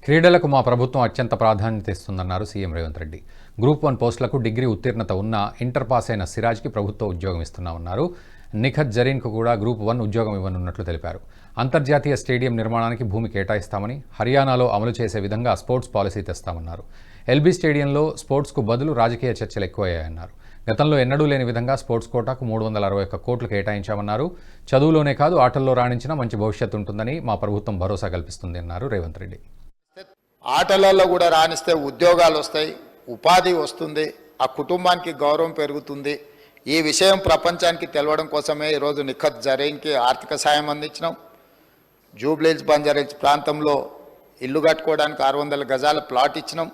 క్రీడలకు మా ప్రభుత్వం అత్యంత ప్రాధాన్యత ఇస్తుందన్నారు సీఎం రేవంత్ రెడ్డి. గ్రూప్ 1 పోస్టులకు డిగ్రీ ఉత్తీర్ణత ఉన్న ఇంటర్ పాస్ అయిన సిరాజ్కి ప్రభుత్వ ఉద్యోగం ఇస్తున్నామన్నారు. నిఖత్ జరీన్కు కూడా గ్రూప్ 1 ఉద్యోగం ఇవ్వనున్నట్లు తెలిపారు. అంతర్జాతీయ స్టేడియం నిర్మాణానికి భూమి కేటాయిస్తామని, హర్యానాలో అమలు చేసే విధంగా స్పోర్ట్స్ పాలసీ తెస్తామన్నారు. ఎల్బీ స్టేడియంలో స్పోర్ట్స్కు బదులు రాజకీయ చర్చలు ఎక్కువయ్యాయన్నారు. గతంలో ఎన్నడూ లేని విధంగా స్పోర్ట్స్ కోటాకు 361 కోట్లు కేటాయించామన్నారు. చదువులోనే కాదు ఆటల్లో రాణించినా మంచి భవిష్యత్తు ఉంటుందని మా ప్రభుత్వం భరోసా కల్పిస్తుంది అన్నారు రేవంత్ రెడ్డి. ఆటలలో కూడా రాణిస్తే ఉద్యోగాలు వస్తాయి, ఉపాధి వస్తుంది, ఆ కుటుంబానికి గౌరవం పెరుగుతుంది. ఈ విషయం ప్రపంచానికి తెలవడం కోసమే ఈరోజు నిఖత్ జరీన్కి ఆర్థిక సాయం అందించినాం. జూబ్లీహిల్స్ బంజారాహిల్స్ ప్రాంతంలో ఇల్లు కట్టుకోవడానికి 600 గజాల ప్లాట్ ఇచ్చినాం.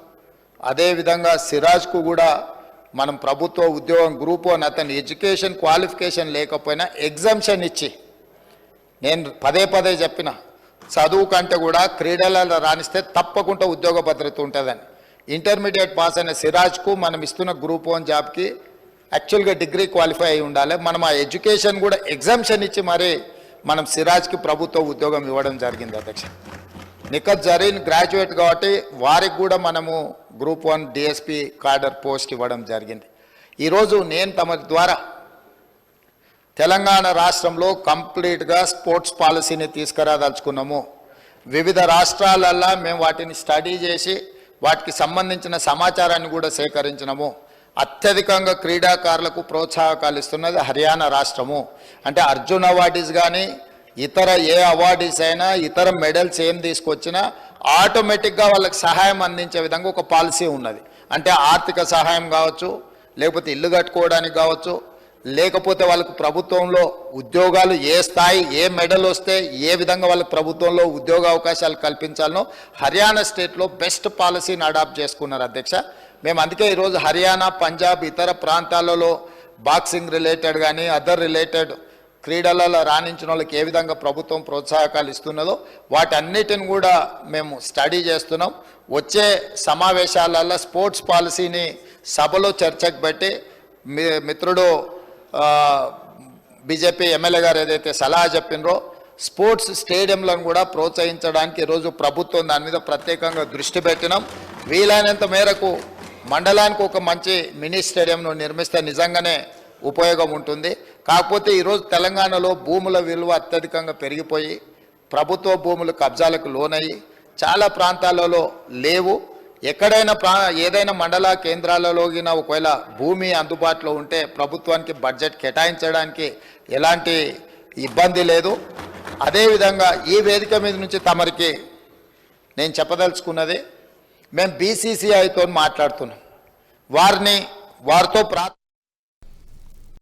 అదేవిధంగా సిరాజ్కు కూడా మనం ప్రభుత్వ ఉద్యోగం గ్రూప్ 1 అతని ఎడ్యుకేషన్ క్వాలిఫికేషన్ లేకపోయినా ఎగ్జామ్షన్ ఇచ్చి, నేను పదే చెప్పిన చదువు కంటే కూడా క్రీడలలో రాణిస్తే తప్పకుండా ఉద్యోగ భద్రత ఉంటుందని. ఇంటర్మీడియట్ పాస్ అయిన సిరాజ్కు మనం ఇస్తున్న గ్రూప్ 1 జాబ్కి యాక్చువల్గా డిగ్రీ క్వాలిఫై అయి ఉండాలి. మనం ఆ ఎడ్యుకేషన్ కూడా ఎగ్జామ్షన్ ఇచ్చి మరి మనం సిరాజ్కి ప్రభుత్వ ఉద్యోగం ఇవ్వడం జరిగింది అధ్యక్ష. నిఖత్ జరీన్ గ్రాడ్యుయేట్ కాబట్టి వారికి కూడా మనము గ్రూప్ 1 డిఎస్పీ కార్డర్ పోస్ట్ ఇవ్వడం జరిగింది. ఈరోజు నేను తమ ద్వారా తెలంగాణ రాష్ట్రంలో కంప్లీట్గా స్పోర్ట్స్ పాలసీని తీసుకురాదలుచుకున్నాము. వివిధ రాష్ట్రాలల్లో మేము వాటిని స్టడీ చేసి వాటికి సంబంధించిన సమాచారాన్ని కూడా సేకరించినాము. అత్యధికంగా క్రీడాకారులకు ప్రోత్సాహకాలు ఇస్తున్నది హర్యానా రాష్ట్రము. అంటే అర్జున్ అవార్డీస్ కానీ ఇతర ఏ అవార్డీస్ అయినా ఇతర మెడల్స్ ఏం తీసుకొచ్చినా ఆటోమేటిక్గా వాళ్ళకి సహాయం అందించే విధంగా ఒక పాలసీ ఉన్నది. అంటే ఆర్థిక సహాయం కావచ్చు, లేకపోతే ఇల్లు కట్టుకోవడానికి కావచ్చు, లేకపోతే వాళ్ళకు ప్రభుత్వంలో ఉద్యోగాలు ఏ స్థాయి ఏ మెడల్ వస్తే ఏ విధంగా వాళ్ళకి ప్రభుత్వంలో ఉద్యోగ అవకాశాలు కల్పించాలనో హర్యానా స్టేట్లో బెస్ట్ పాలసీని అడాప్ట్ చేసుకున్నారు అధ్యక్ష. మేము అందుకే ఈరోజు హర్యానా, పంజాబ్ ఇతర ప్రాంతాలలో బాక్సింగ్ రిలేటెడ్ కానీ అదర్ రిలేటెడ్ క్రీడలలో రాణించిన వాళ్ళకి ఏ విధంగా ప్రభుత్వం ప్రోత్సాహకాలు ఇస్తున్నదో వాటన్నిటిని కూడా మేము స్టడీ చేస్తున్నాం. వచ్చే సమావేశాలలో స్పోర్ట్స్ పాలసీని సభలో చర్చకు పెట్టి మిత్రుడు బీజేపీ ఎమ్మెల్యే గారు ఏదైతే సలహా చెప్పినరో స్పోర్ట్స్ స్టేడియంలను కూడా ప్రోత్సహించడానికి ఈరోజు ప్రభుత్వం దాని మీద ప్రత్యేకంగా దృష్టి పెట్టినాం. వీలైనంత మేరకు మండలానికి ఒక మంచి మినీ స్టేడియంను నిర్మిస్తే నిజంగానే ఉపయోగం ఉంటుంది. కాకపోతే ఈరోజు తెలంగాణలో భూముల విలువ అత్యధికంగా పెరిగిపోయి ప్రభుత్వ భూములు కబ్జాలకు లోనయ్యి చాలా ప్రాంతాలలో లేవు. ఎక్కడైనా ఏదైనా మండల కేంద్రాలలో ఒకవేళ భూమి అందుబాటులో ఉంటే ప్రభుత్వానికి బడ్జెట్ కేటాయించడానికి ఎలాంటి ఇబ్బంది లేదు. అదేవిధంగా ఈ వేదిక మీద నుంచి తమరికి నేను చెప్పదలుచుకున్నది, మేము బీసీసీఐతో మాట్లాడుతున్నాం. వారితో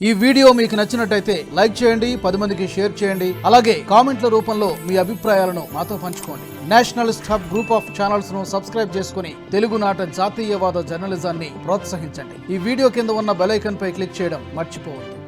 ఈ వీడియో మీకు నచ్చినట్టయితే లైక్ చేయండి, 10 మందికి షేర్ చేయండి. అలాగే కామెంట్ల రూపంలో మీ అభిప్రాయాలను మాతో పంచుకోండి. Nationalist hub group of channels ను సబ్స్క్రైబ్ చేసుకుని తెలుగునాట జాతీయవాద జర్నలిజాన్ని ప్రోత్సహించండి. ఈ వీడియో కింద ఉన్న బెల్ ఐకాన్ పై క్లిక్ చేయడం మర్చిపోవద్దు.